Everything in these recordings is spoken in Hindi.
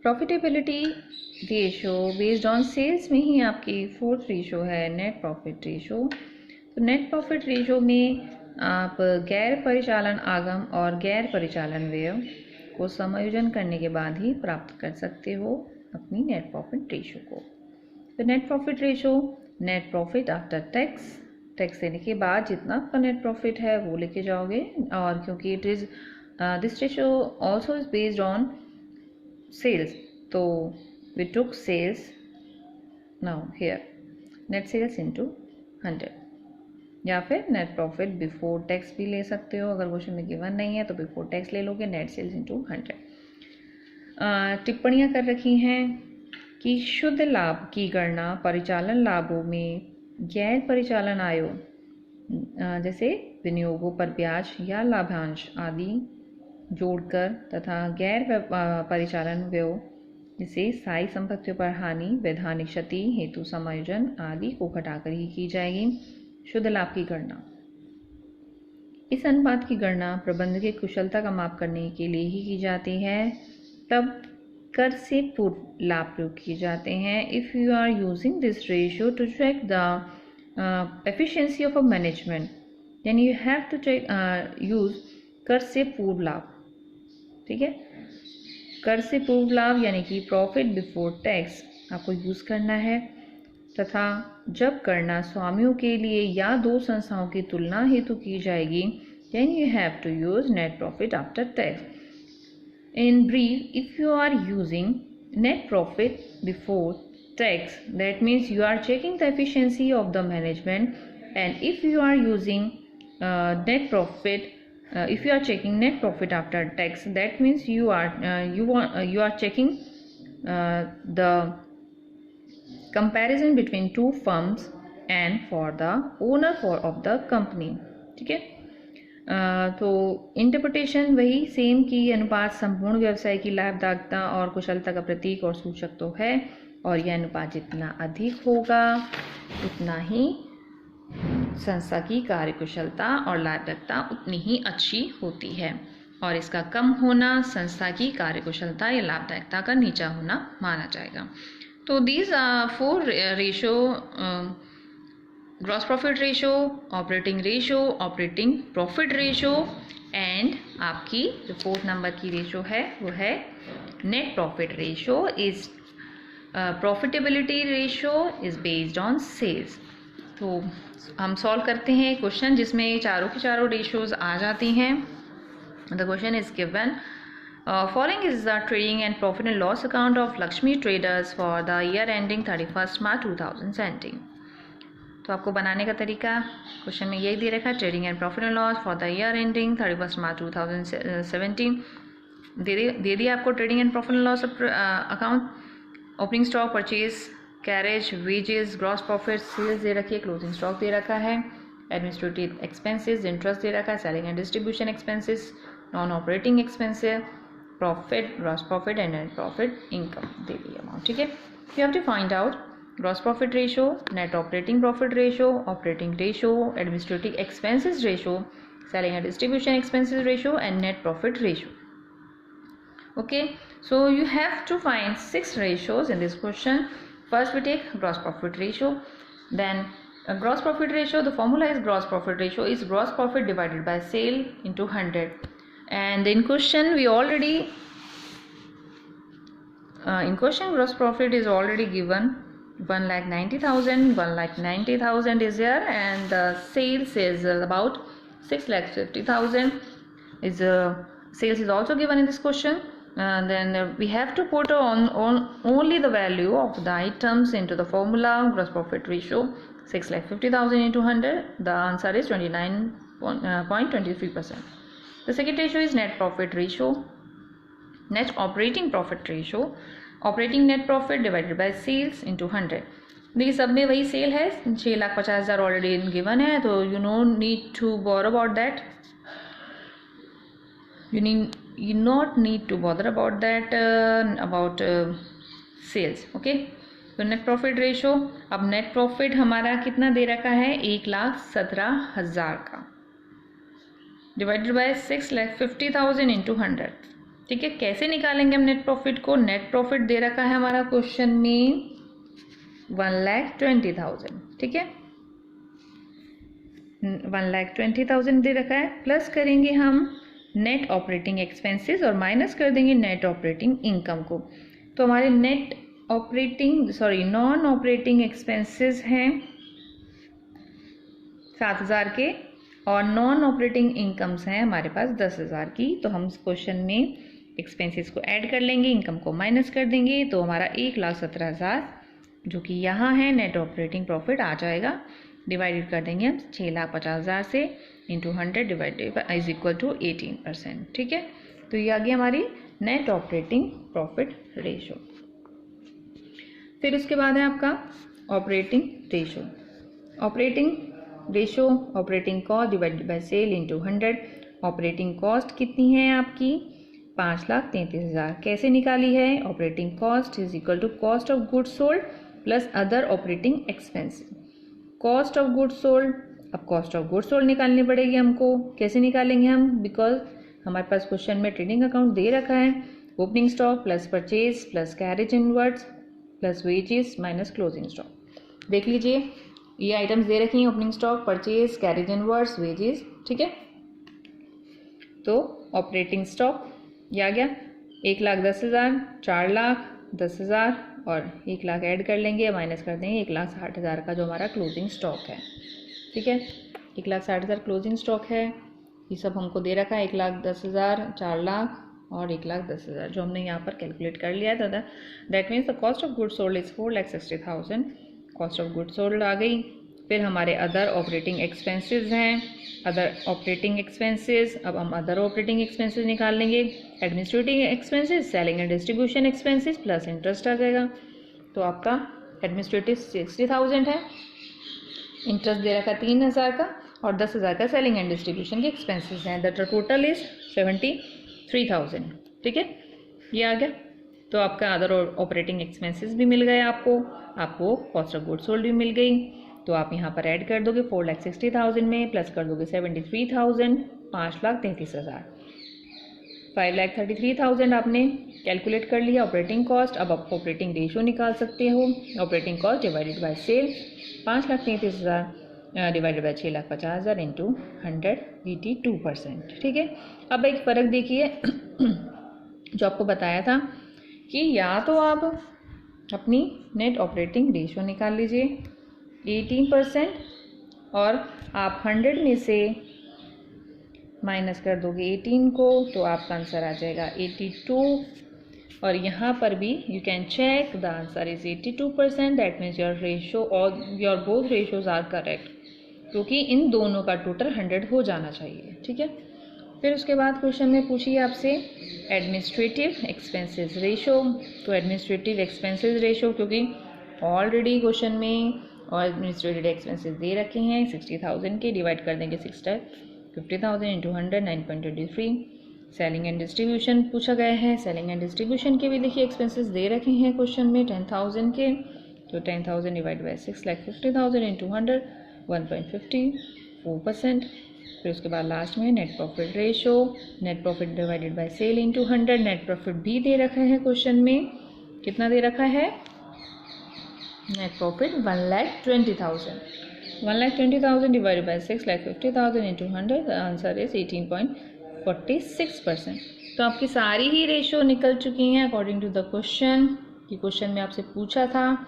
Profitability ratio based on sales में ही आपकी फोर्थ रेशो है नेट प्रॉफिट रेशो। तो नेट प्रॉफिट रेशो में आप गैर परिचालन आगम और गैर परिचालन व्यय को समायोजन करने के बाद ही प्राप्त कर सकते हो अपनी नेट प्रॉफिट रेशो को। तो net profit ratio net profit after tax, tax देने के बाद जितना आपका नेट प्रॉफिट है वो लेके जाओगे। और क्योंकि it is this ratio also is based on sales, so we took sales now here net sales into 100, या फिर नेट प्रॉफिट बिफोर टैक्स भी ले सकते हो। अगर क्वेश्चन में गिवन नहीं है तो बिफोर टैक्स ले लोगे, नेट सेल्स इंटू 100। टिप्पणियाँ कर रखी हैं कि शुद्ध लाभ की गणना परिचालन लाभों में गैर परिचालन आयों जैसे विनियोगों पर ब्याज या लाभांश आदि जोड़कर तथा गैर परिचालन व्यय जैसे स्थायी संपत्तियों पर हानि, वैधानिक क्षति हेतु समायोजन आदि को घटाकर ही की जाएगी शुद्ध लाभ की गणना। इस अनुपात की गणना प्रबंधक की कुशलता का माप करने के लिए ही की जाती है। तब कर से पूर्व लाभ प्रयोग किए जाते हैं। If you are using this ratio to check the efficiency of a management, then you have to check use कर से पूर्व लाभ। ठीक है, कर से पूर्व लाभ यानी कि प्रॉफिट बिफोर टैक्स आपको यूज़ करना है। तथा जब गणना स्वामियों के लिए या दो संस्थाओं की तुलना हेतु की जाएगी, then you have to use net profit after tax. In brief, if you are using net profit before tax, that means you are checking the efficiency of the management, and if you are using net profit, if you are checking net profit after tax, that means you are checking the comparison between two firms and for the owner of the company. ठीक है, तो इंटरप्रिटेशन वही सेम की अनुपात संपूर्ण व्यवसाय की लाभदायकता और कुशलता का प्रतीक और सूचक तो है, और यह अनुपात जितना अधिक होगा उतना ही संस्था की कार्यकुशलता और लाभदायकता उतनी ही अच्छी होती है, और इसका कम होना संस्था की कार्यकुशलता या लाभदायकता का नीचा होना माना जाएगा। तो these four ratio, gross profit ratio, operating ratio, operating profit ratio, and आपकी जो फोर्थ नंबर की रेशो है वो है net profit ratio. Is profitability ratio is based on sales. तो हम सॉल्व करते हैं क्वेश्चन जिसमें चारों की चारों रेशोज आ जाती हैं। The question is given, following is the trading and profit and loss account of Lakshmi traders for the year ending 31 March 2017। तो आपको बनाने का तरीका क्वेश्चन में यही दे रखा है, trading and profit and loss for the year ending 31 March 2017। दे दिया आपको trading and profit and loss account, opening stock, purchase, carriage, wages, gross profit, sales दे रखी है, क्लोजिंग स्टॉक दे रखा है, एडमिनिस्ट्रेटिव एक्सपेंसेस, इंटरेस्ट दे रखा है, selling and distribution expenses, non operating expenses, profit, gross profit and net profit income दे दी अमाउंट। ठीक है, you have to find out gross profit ratio, net operating profit ratio, operating ratio, administrative expenses ratio, selling and distribution expenses ratio, and net profit ratio. Okay, so you have to find 6 ratios in this question. First we take gross profit ratio, then gross profit ratio, the formula is gross profit ratio is gross profit divided by sale into 100, and in question we already in question gross profit is already given 1,90,000, 1,90,000 is there, and the sales is about 6,50,000 is sales is also given in this question. Then we have to put on only the value of the items into the formula gross profit ratio, 6,50,000 into 100, the answer is 29.23%. The second ratio is net profit ratio, net operating profit ratio, operating net profit divided by sales into 100. देखिए सब में वही सेल है, 6,50,000 ऑलरेडी गिवन है, तो you no need to bother about that. You not need to bother about that about sales. Okay, तो नेट प्रॉफिट रेशो, अब नेट प्रॉफिट हमारा कितना दे रखा है, 1,17,000 का, डिवाइडेड बाय 6,50,000 into 100। ठीक है, कैसे निकालेंगे हम नेट प्रॉफिट को? नेट प्रॉफिट दे रखा है हमारा क्वेश्चन में 1,20,000, ठीक है, 1,20,000 दे रखा है। प्लस करेंगे हम नेट ऑपरेटिंग एक्सपेंसेस और माइनस कर देंगे नेट ऑपरेटिंग इनकम को। तो हमारे नॉन ऑपरेटिंग एक्सपेंसेस हैं 7,000 के और नॉन ऑपरेटिंग इनकम्स हैं हमारे पास 10,000 की। तो हम इस क्वेश्चन में एक्सपेंसेस को ऐड कर लेंगे, इनकम को माइनस कर देंगे, तो हमारा 1,17,000 जो कि यहाँ है नेट ऑपरेटिंग प्रॉफिट आ जाएगा। डिवाइडेड कर देंगे हम 6,50,000 से into 100 divided is equal to 18%, ठीक है। तो ये आ गई हमारी नेट ऑपरेटिंग प्रॉफिट रेशो। फिर उसके बाद है आपका operating ratio. Operating ratio operating cost divided by sale into 100। Operating cost कितनी है आपकी? 5,33,000। कैसे निकाली है? Operating cost is equal to cost of goods sold plus other operating expenses. Cost of goods sold, अब कॉस्ट ऑफ गुड्स सोल्ड निकालनी पड़ेगी हमको। कैसे निकालेंगे हम? बिकॉज हमारे पास क्वेश्चन में ट्रेडिंग अकाउंट दे रखा है। Opening stock plus purchase plus carriage inwards plus wages minus closing stock. देख लीजिए ये आइटम्स दे रखी हैं, opening stock, purchase, carriage inwards, wages, ठीक है। तो ऑपरेटिंग स्टॉक ये आ गया 1,10,000, 4,10,000 और 1,00,000 ऐड कर लेंगे, माइनस कर देंगे 1,60,000 का जो हमारा क्लोजिंग स्टॉक है, ठीक है। 1,60,000 क्लोजिंग स्टॉक है। ये सब हमको दे रखा है 1,10,000, 4,00,000 और 1,10,000 जो हमने यहाँ पर कैलकुलेट कर लिया था। That means the cost of goods sold is 4,60,000। Cost of goods sold आ गई। फिर हमारे अदर ऑपरेटिंग एक्सपेंसेस हैं, अदर ऑपरेटिंग एक्सपेंसेस। अब हम अदर ऑपरेटिंग एक्सपेंसेस निकाल लेंगे। Administrative expenses, selling and distribution expenses plus interest आ जाएगा। तो आपका एडमिनिस्ट्रेटिव 60,000 है, इंटरेस्ट दे रखा 3,000 का और 10,000 का सेलिंग एंड डिस्ट्रीब्यूशन के एक्सपेंसेस हैं। दैट टोटल इज 73,000, ठीक है। ये आ गया। तो आपका अदर ऑपरेटिंग एक्सपेंसेस भी मिल गए आपको कॉस्ट ऑफ गुड्स सोल्ड भी मिल गई। तो आप यहाँ पर ऐड कर दोगे 4,60,000 में, प्लस कर दोगे 73,000, 5,33,000, 5,33,000 आपने कैलकुलेट कर लिया ऑपरेटिंग कॉस्ट। अब आप ऑपरेटिंग रेशो निकाल सकते हो। Operating cost divided by sale 5,33,000 divided by 6,50,000 into 100 82%, ठीक है। अब एक फ़र्क देखिए जो आपको बताया था कि या तो आप अपनी नेट ऑपरेटिंग रेशो निकाल लीजिए 18% और आप 100 में से माइनस कर दोगे 18 को, तो आपका आंसर आ जाएगा 82। और यहाँ पर भी you can check the answer is 82%। That means your ratio और your both ratios are correct, क्योंकि इन दोनों का टोटल 100 हो जाना चाहिए, ठीक है। फिर उसके बाद क्वेश्चन में पूछिए आपसे एडमिनिस्ट्रेटिव एक्सपेंसेस रेशो। तो एडमिनिस्ट्रेटिव एक्सपेंसेस रेशो, क्योंकि ऑलरेडी क्वेश्चन में और एडमिनिस्ट्रेटिव एक्सपेंसेस दे रखे हैं 60,000 के, डिवाइड कर देंगे 50,000 इंटू 100 9.23। सेलिंग एंड डिस्ट्रीब्यूशन पूछा गया है। सेलिंग एंड डिस्ट्रीब्यूशन के भी देखिए एक्सपेंसेस दे रखे हैं क्वेश्चन में 10,000 के। तो 10,000 डिवाइड बाई 6,50,000 इंटू 100 1.54%। फिर उसके बाद लास्ट में net profit ratio, net profit divided by sale into 100। Net profit भी दे रखा है क्वेश्चन में, कितना दे रखा है? Net profit 1,20,000। 1,20,000 divided by 6,50,000 into 100, answer is 18.46%। तो आपकी सारी ही रेशो निकल चुकी हैं अकॉर्डिंग टू द क्वेश्चन। कि क्वेश्चन में आपसे पूछा था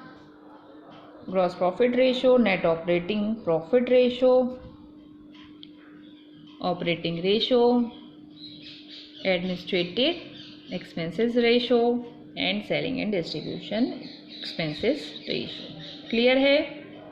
gross profit ratio, net operating profit ratio, operating ratio, administrative expenses ratio and selling and distribution expenses ratio. Clear है?